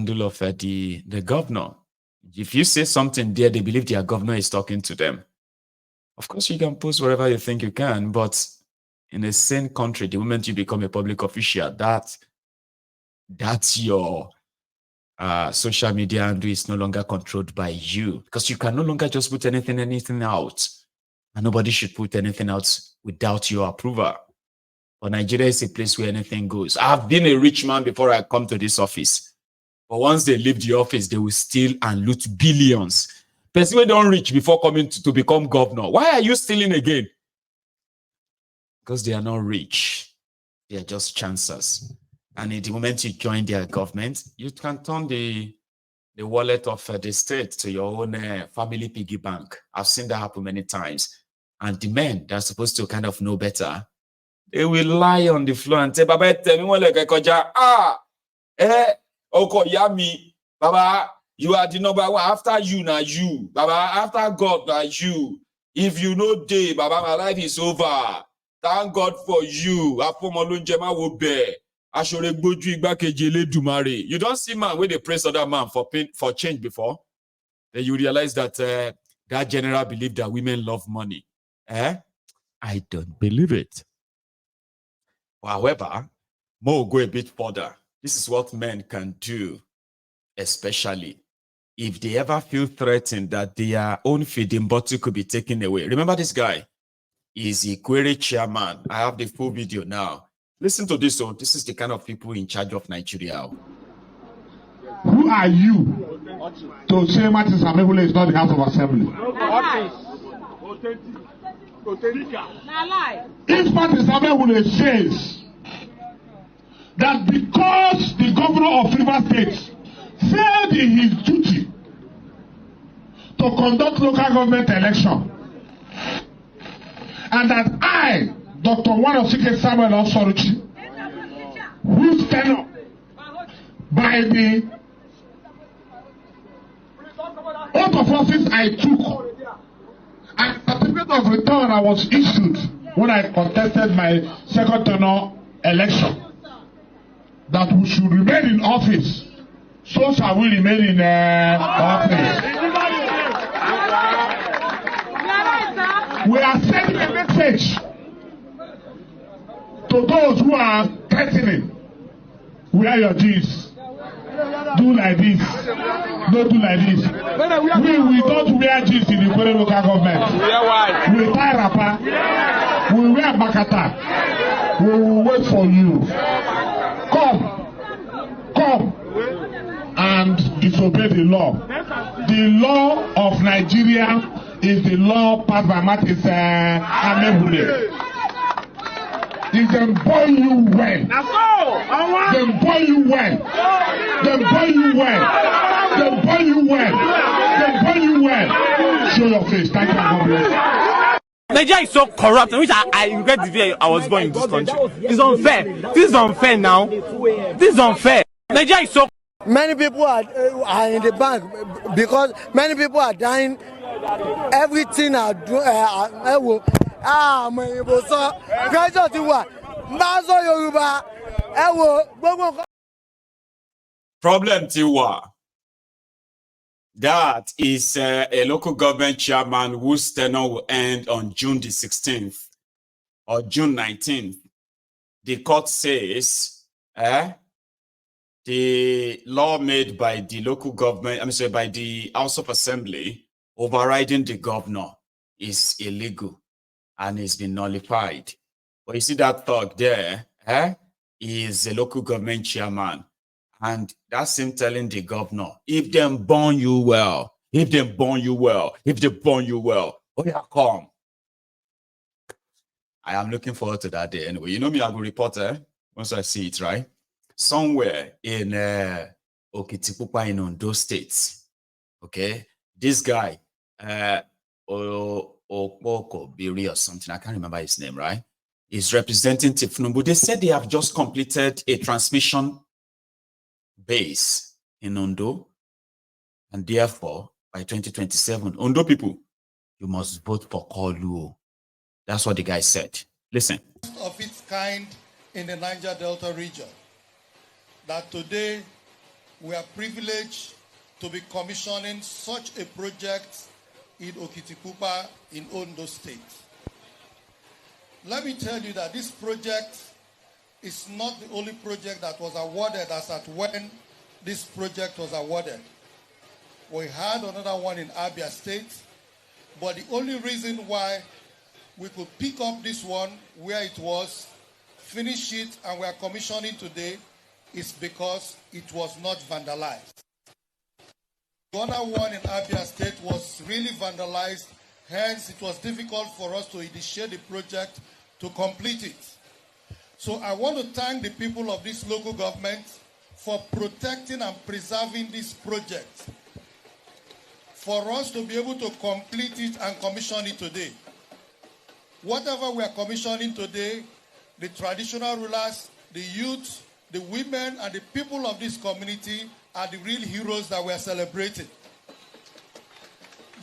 handle of the governor. If you say something there, they believe their governor is talking to them. Of course, you can post wherever you think you can, but in a sane country, the moment you become a public official, that's your social media handle is no longer controlled by you, because you can no longer just put anything out, and nobody should put anything out without your approval. But Nigeria is a place where anything goes. I've been a rich man before I come to this office, but once they leave the office, they will steal and loot billions. Person don't reach before coming to become governor. Why are you stealing again? Because they are not rich. They are just chancers. And in the moment you join their government, you can turn the wallet of the state to your own family piggy bank. I've seen that happen many times. And the men that are supposed to kind of know better, they will lie on the floor and say, Baba, tell me what like Oko Yami, Baba, you are the number one. After you, now you. Baba, after God, now you. If you know day, Baba, my life is over. Thank God for you. You don't see man where they praise other man for change before. Then you realize that that general believe that women love money. I don't believe it. However, more go a bit further. This is what men can do, especially if they ever feel threatened that their own feeding bottle could be taken away. Remember this guy? He's a query chairman. I have the full video now. Listen to this. So this is the kind of people in charge of Nigeria. Who are you to say Martin Samebule is not the House of Assembly? If Martin Samebule says that because the governor of Rivers State failed in his duty to conduct local government election, and that I, Dr. Wanosike Samuel Osoruchi, whose tenure by the oath of office I took, and certificate of return I was issued when I contested my second tenure election, that we should remain in office, so shall we remain in office. We are sending a message to those who are threatening. Wear your jeans. Do like this. Don't do like this. We don't wear jeans in the Korean local government. We tie wrapper. We wear bakata. We will wait for you. Come and disobey the law. The law of Nigeria is the law passed by Martin Samebule. If them burn you well, them burn you well, them burn you well, them burn you well, them burn you well. Show your face. Thank you, God bless. Nigeria is so corrupt, which I regret the day I was born in this country. It's unfair. This is unfair now. This is unfair. Nigeria is so. Many people are in the bank because many people are dying. Everything are doing. Problem Tiwa. That is a local government chairman whose tenure will end on June the 16th or June 19th. The court says the law made by the local government, by the House of Assembly, overriding the governor is illegal and it's been nullified. But you see that thug there, is a local government chairman. And that's him telling the governor, if them burn you well, if they burn you well, oh yeah, come. I am looking forward to that day anyway. You know me, I'm a reporter once I see it, right? Somewhere in Okitipupa in Ondo State, okay? This guy, Okpoko Biri or something, I can't remember his name, right? Is representing Tifnumbu. They said they have just completed a transmission base in Ondo, and therefore by 2027, Ondo people, you must vote for Kolu. That's what the guy said. Listen. Of its kind in the Niger Delta region, that today we are privileged to be commissioning such a project in Okitipupa in Ondo State. Let me tell you that this project is not the only project that was awarded as at when this project was awarded. We had another one in Abia State, but the only reason why we could pick up this one where it was, finish it, and we are commissioning today is because it was not vandalized. The other one in Abia State was really vandalized, hence it was difficult for us to initiate the project to complete it. So I want to thank the people of this local government for protecting and preserving this project, for us to be able to complete it and commission it today. Whatever we are commissioning today, the traditional rulers, the youth, the women, and the people of this community are the real heroes that we are celebrating.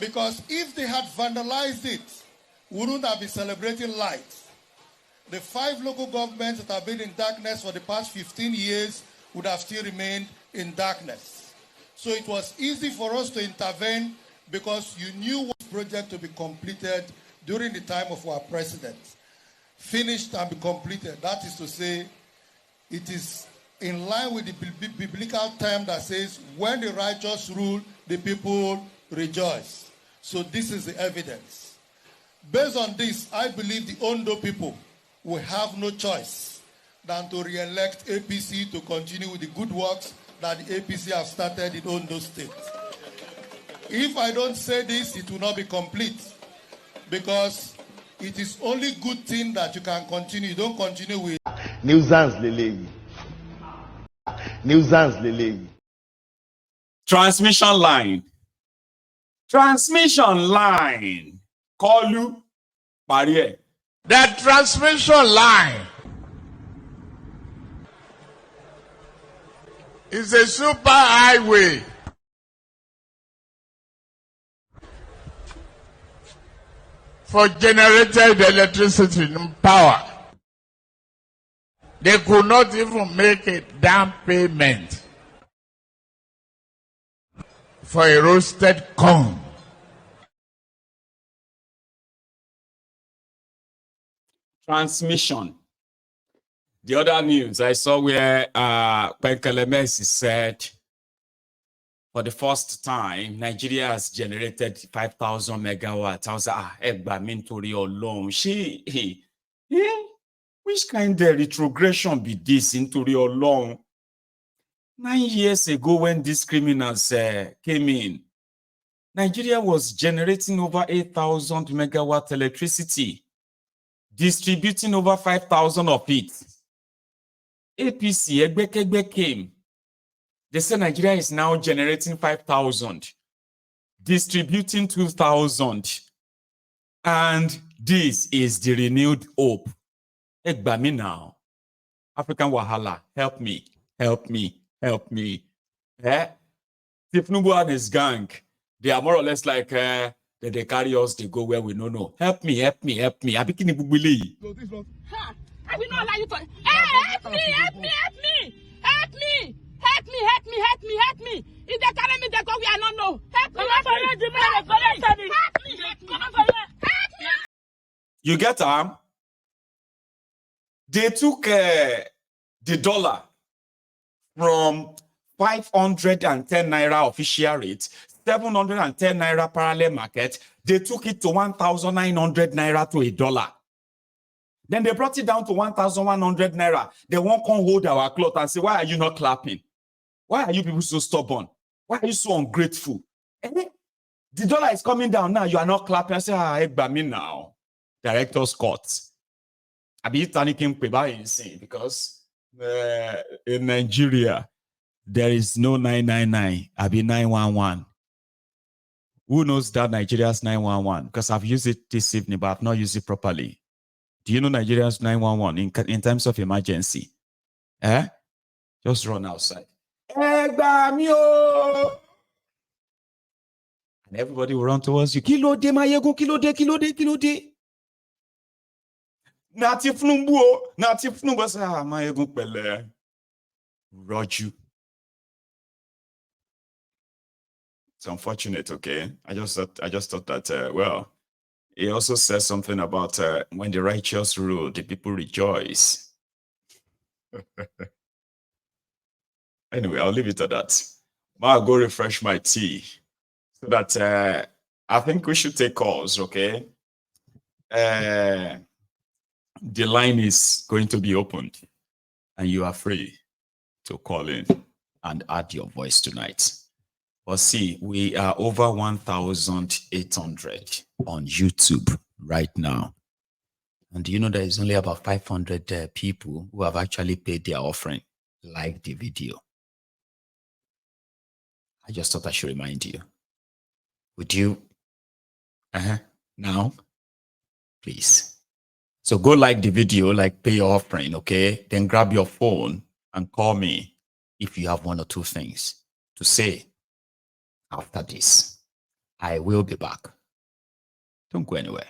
Because if they had vandalized it, we wouldn't have been celebrating light. The 5 local governments that have been in darkness for the past 15 years would have still remained in darkness. So it was easy for us to intervene because you knew what project to be completed during the time of our president. Finished and be completed. That is to say, it is in line with the biblical term that says, when the righteous rule, the people rejoice. So this is the evidence. Based on this, I believe the Ondo people will have no choice than to re-elect APC to continue with the good works that the APC have started in Ondo State. If I don't say this, it will not be complete, because it is only good thing that you can continue. You don't continue with nuisance lele. Nuisance lele. Transmission line. Transmission line. Call you. Barrier. The transmission line is a super highway for generated electricity and power. They could not even make a down payment for a roasted corn. Transmission. The other news I saw where Penkelemesi said, for the first time, Nigeria has generated 5,000 megawatts. I was like, Mintori alone. Which kind of retrogression be this into your long? 9 years ago, when these criminals came in, Nigeria was generating over 8,000 megawatt electricity, distributing over 5,000 of it. APC, Egbekegbe came. They said Nigeria is now generating 5,000, distributing 2,000. And this is the renewed hope. Egbami now. African Wahala, help me, help me, help me. Tifnubu and his gang, they are more or less like they carry us, they go where we don't know. Help me, help me, help me. Abikini Bubili. I will not allow you to. Hey, help me, help me, help me, help me, help me, help me, help me, help me. If they carry me, they go where I don't know. Help me, help me, help me, help me. You get they took the dollar from 510 naira official rate, 710 naira parallel market. They took it to 1,900 naira to a dollar. Then they brought it down to 1,100 naira. They won't come hold our cloth and say, why are you not clapping? Why are you people so stubborn? Why are you so ungrateful? The dollar is coming down now. You are not clapping. I say, by me now. Director's court. I be panicking because in Nigeria, there is no 999. I be 911. Who knows that Nigeria's 911? Because I've used it this evening, but I've not used it properly. Do you know Nigeria's 911 in times of emergency? Just run outside. And everybody will run towards you. Kilo de mayego, kilo de, kilo de, kilo de. Nati flumbu sa mayego pele. Roju. It's unfortunate, okay? I just thought that, well, he also says something about when the righteous rule, the people rejoice. Anyway, I'll leave it at that. I'll go refresh my tea so that I think we should take calls, okay? The line is going to be opened and you are free to call in and add your voice tonight. But see, we are over 1,800 on YouTube right now. And do you know there is only about 500 people who have actually paid their offering, like the video. I just thought I should remind you. Would you? Now, please. So go like the video, like pay your offering, okay? Then grab your phone and call me if you have one or two things to say after this. I will be back. Don't go anywhere.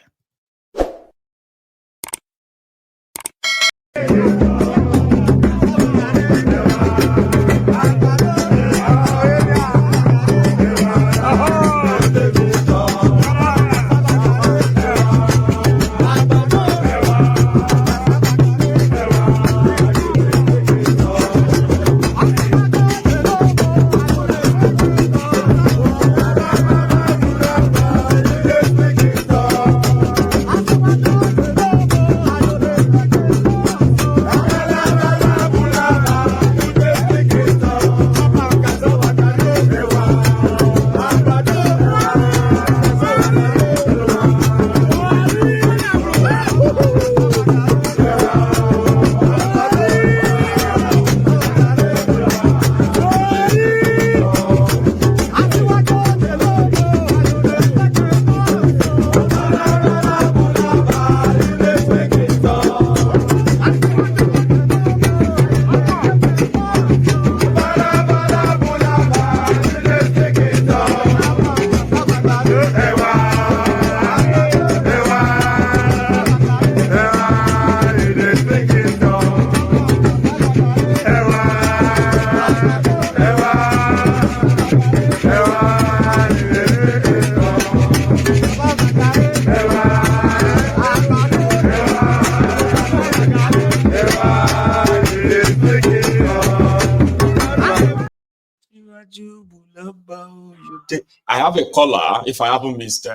I have a caller, if I haven't missed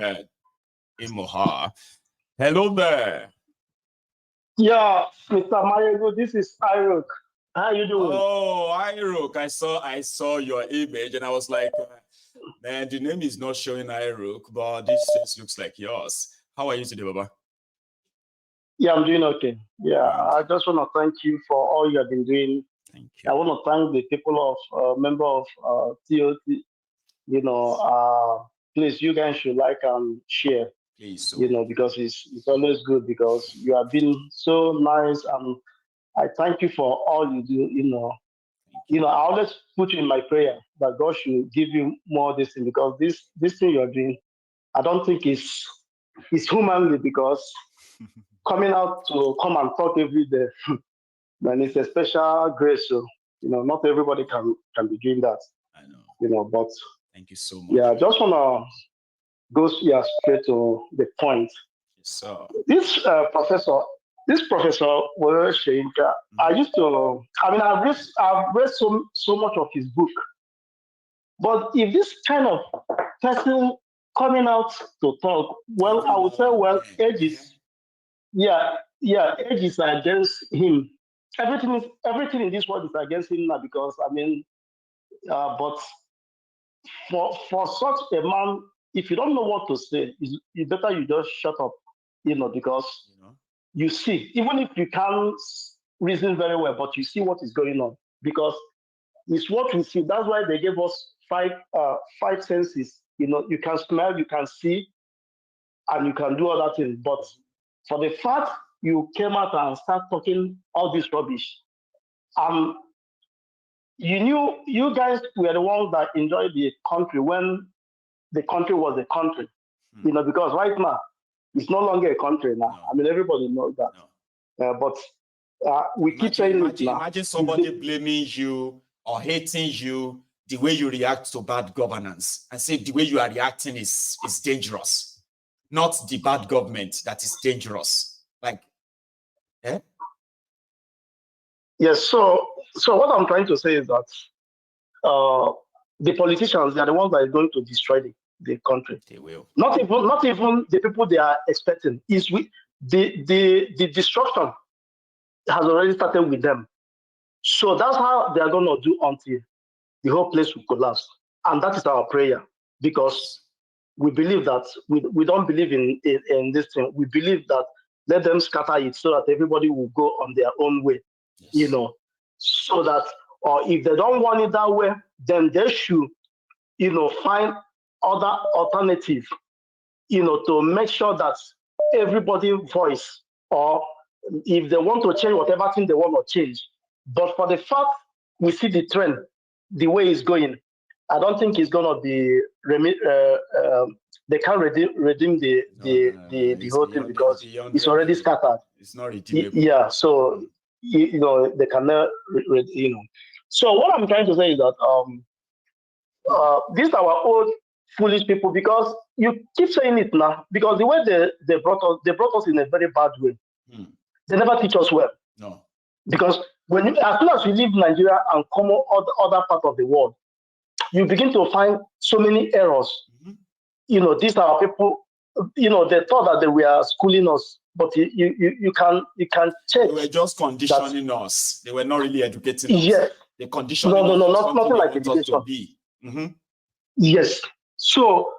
Imoha. Hello there. Yeah, Mr. Mayego, this is Iruk. How you doing? Oh, Iruk. I saw your image and I was like, man, the name is not showing Iruk, but this face looks like yours. How are you today, Baba? Yeah, I'm doing okay. Yeah, I just want to thank you for all you have been doing. Thank you. I want to thank the people of member of TOT. You know, please, you guys should like and share. Please, so. You know, because it's always good because you have been so nice, and I thank you for all you do. You know, I always put you in my prayer that God should give you more of this thing, because this thing you're doing, I don't think it's humanly, because coming out to come and talk every day, man, it's a special grace. So, you know, not everybody can be doing that. I know. You know, but thank you so much. Yeah, I just wanna go straight to the point. Yes, sir. This professor Shenka, I've read so much of his book. But if this kind of person coming out to talk, well, I would say, well, age is against him. Everything in this world is against him now, because but for such a man, if you don't know what to say, it's better you just shut up, because you see, even if you can't reason very well, but you see what is going on, because it's what we see. That's why they gave us five senses. You can smell, you can see, and you can do other things. But for the fact you came out and start talking all this rubbish, you guys were the ones that enjoyed the country when the country was a country. Because right now it's no longer a country now. No. Everybody knows that. No. But we keep saying it now. Imagine somebody blaming you or hating you the way you react to bad governance and say the way you are reacting is dangerous, not the bad government that is dangerous. Like, eh? Yes. So what I'm trying to say is that the politicians, they are the ones that are going to destroy the country. They will. Not even the people they are expecting. The destruction has already started with them. So that's how they are going to do until the whole place will collapse. And that is our prayer, because we believe that we don't believe in this thing. We believe that let them scatter it so that everybody will go on their own way, so that, or if they don't want it that way, then they should, find other alternative, to make sure that everybody's voice, or if they want to change whatever thing they want to change. But for the fact we see the trend, the way it's going, I don't think it's going to be, they can't redeem the whole thing, because it's already scattered. It's not redeemable. Yeah, so, they cannot, So what I'm trying to say is that these are our old foolish people, because you keep saying it now, because the way they brought us in a very bad way. They never teach us well. No. Because as soon as you leave Nigeria and come other part of the world, you begin to find so many errors. These are people, they thought that they were schooling us, but you can check. They were just conditioning us. They were not really educating us. Yes. They conditioned us. Nothing like education. Yes. So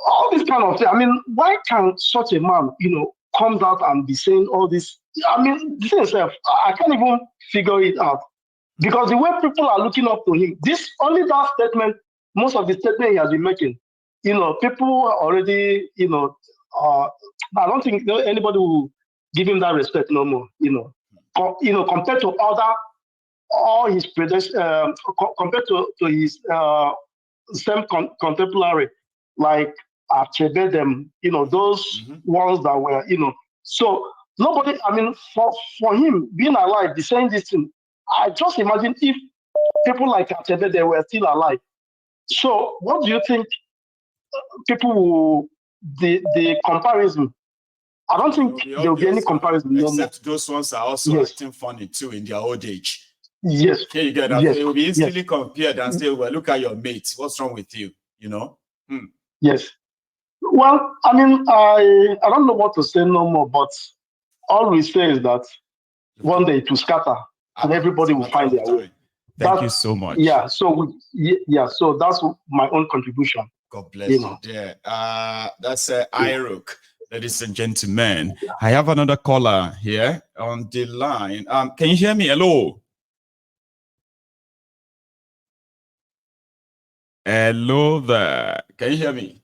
all this kind of thing. I mean, why can such a man, comes out and be saying all this? I mean, this itself, I can't even figure it out, because the way people are looking up to him, only that statement, most of the statement he has been making, people already, I don't think anybody will give him that respect no more. Compared to all his predecessors, compared to his same contemporary, like Achebe them, those ones that were, so nobody, I mean, for him being alive, the saying this thing, I just imagine if people like Achebe, they were still alive. So what do you think people will, the comparison? I don't think there will be any comparison. Except those ones are also acting funny too in their old age. Yes. Here you get that. They will be easily compared and say, well, look at your mate. What's wrong with you? Yes. Well, I mean, I don't know what to say no more, but all we say is that one day it will scatter and everybody will find their way. Thank you so much. Yeah. So so that's my own contribution. God bless you there. That's Iruk, ladies and gentlemen. I have another caller here on the line. Can you hear me? Hello. Hello there. Can you hear me?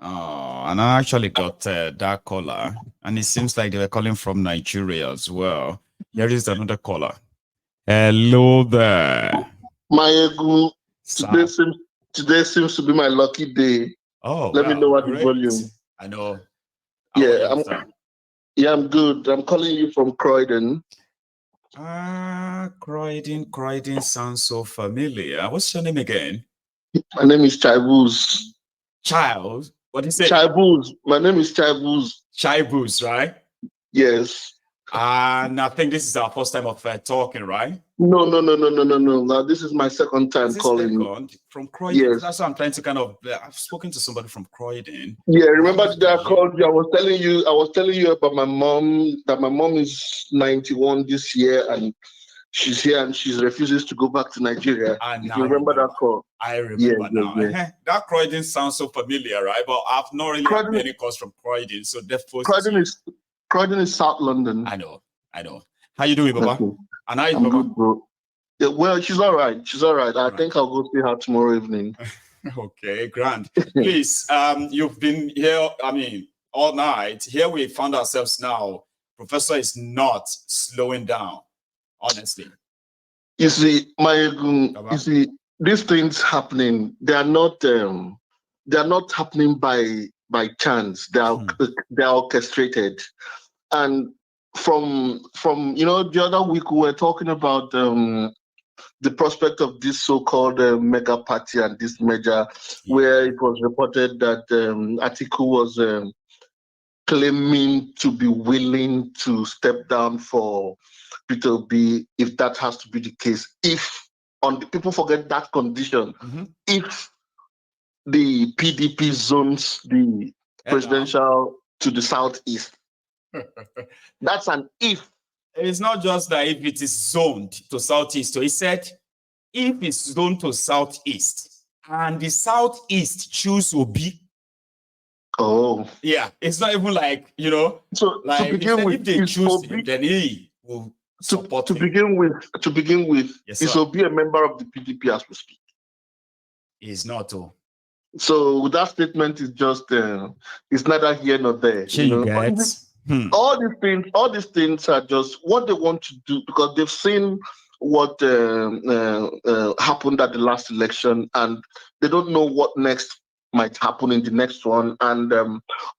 Oh, and I actually got that caller, and it seems like they were calling from Nigeria as well. Here is another caller. Hello there. My ego, today seems to be my lucky day. Oh, let me know what the volume. I know. I'm good. I'm calling you from Croydon. Croydon sounds so familiar. What's your name again? My name is Chaibuz. Child? What is it? Chaibuz. My name is Chaibuz. Chaibuz, right? Yes. And I think this is our first time of talking, right? No. Now this is my second time calling. From Croydon. Yes. That's why I'm trying to I've spoken to somebody from Croydon. Yeah, remember today I called you. I was telling you about my mom, that my mom is 91 this year and she's here and she refuses to go back to Nigeria. If you remember that call. I remember now. Yeah. That Croydon sounds so familiar, right? But I've not really had many calls from Croydon. So therefore Croydon is South London. I know. How you doing, Baba? Okay. And how is Baba? Good, bro. Yeah, well, she's all right. I think I'll go see her tomorrow evening. Okay, grand. Please, you've been here, all night. Here we found ourselves now. Professor is not slowing down, honestly. You see, these things happening, they are not happening by chance. They are orchestrated. And from the other week we were talking about the prospect of this so-called mega party and this merger, where it was reported that Atiku was claiming to be willing to step down for Peter Obi, if that has to be the case. If people forget that condition, if the PDP zones the presidential to the southeast, that's an if. It's not just that if it is zoned to southeast. So he said, if it's zoned to southeast and the southeast choose Obi. Oh. Yeah, it's not even like, you know, so like to begin with, if they choose him, then he will support to him. begin with, yes, is Obi a member of the PDP as we speak? He's not. So that statement is just it's neither here nor there. All these things are just what they want to do because they've seen what happened at the last election, and they don't know what next might happen in the next one, and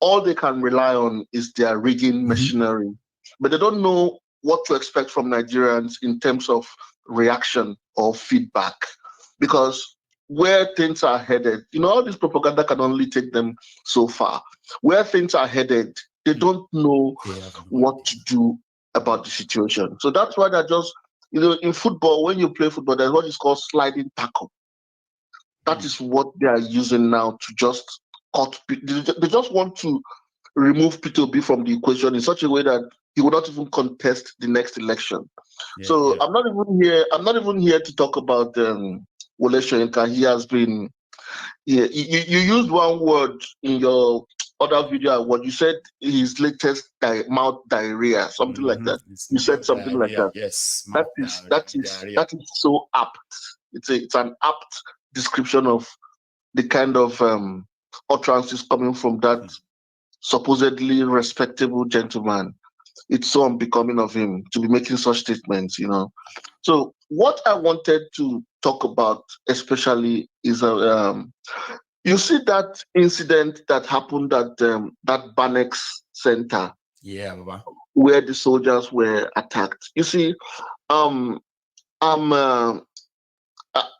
all they can rely on is their rigging machinery. But they don't know what to expect from Nigerians in terms of reaction or feedback, because where things are headed, all this propaganda can only take them so far. Where things are headed, they don't know what to do about the situation. So that's why they're just, in football, when you play football, there's what is called sliding tackle. That is what they are using now to just cut. They just want to remove Peter Obi from the equation in such a way that he will not even contest the next election. I'm not even here to talk about Wole Soyinka. He has been. You used one word in your other video. What you said, his latest mouth diarrhea, something like that. You said something like that. Yes, that is so apt. It's an apt description of the kind of utterances coming from that supposedly respectable gentleman. It's so unbecoming of him to be making such statements, So what I wanted to talk about especially is you see that incident that happened at that Banex Center, Baba, where the soldiers were attacked. You see,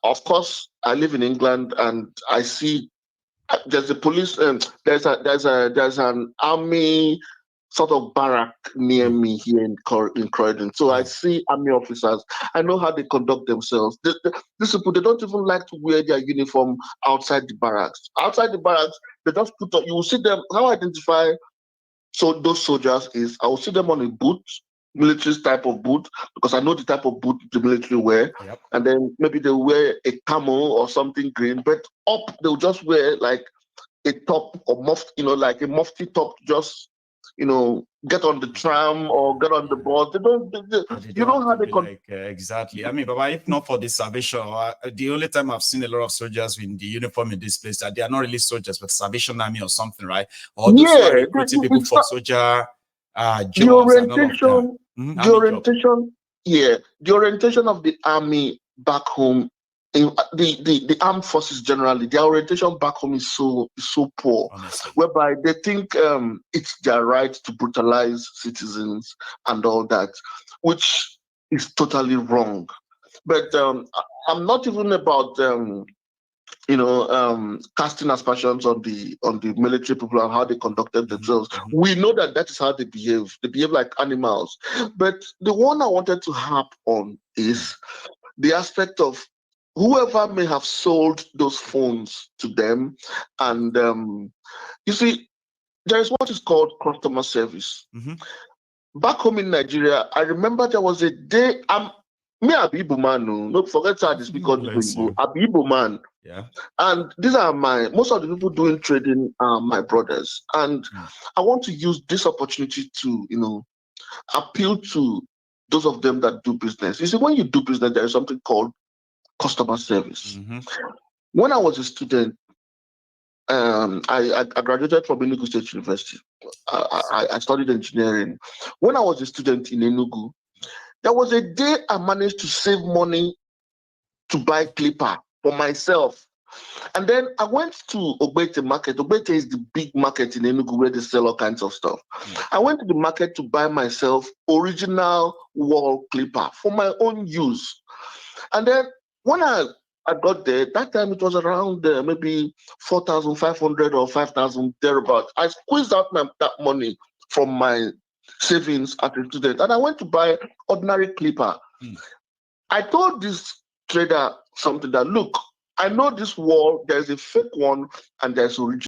of course, I live in England, and I see there's a police. There's an army sort of barrack near me here in Croydon. So I see army officers. I know how they conduct themselves. These people, they don't even like to wear their uniform outside the barracks. Outside the barracks, they just put on. You will see them. How I identify those soldiers is I will see them on a boot, military type of boot, because I know the type of boot the military wear. And then maybe they'll wear a camel or something green, but up they'll just wear like a top or like a mufti top, just get on the tram or get on the bus. They don't how they exactly. I mean, Baba, if not for the Salvation, the only time I've seen a lot of soldiers in the uniform in this place, that they are not really soldiers, but Salvation Army or something, right? Or those who are recruiting people for soldier jobs and all of that. The orientation of the army back home, in the armed forces generally, their orientation back home is so poor. Honestly. Whereby they think it's their right to brutalize citizens and all that, which is totally wrong. But I'm not even about casting aspersions on the military people and how they conducted themselves. We know that is how they behave. They behave like animals. But the one I wanted to harp on is the aspect of whoever may have sold those phones to them. And you see, there is what is called customer service. Back home in Nigeria, I remember there was a day, me Abibu man, no forget how to speak on the Abibu man. Yeah. And these are most of the people doing trading are my brothers. And I want to use this opportunity to, appeal to those of them that do business. You see, when you do business, there is something called customer service. When I was a student, I graduated from Enugu State University. I studied engineering. When I was a student in Enugu, there was a day I managed to save money to buy clipper for myself. And then I went to Ogbete market. Ogbete is the big market in Enugu where they sell all kinds of stuff. I went to the market to buy myself original wall clipper for my own use. And then when I got there, that time it was around maybe 4,500 or 5,000 thereabouts. I squeezed out that money from my savings as a student, and I went to buy ordinary clipper. I told this trader something that, look, I know this wall, there's a fake one and there's original.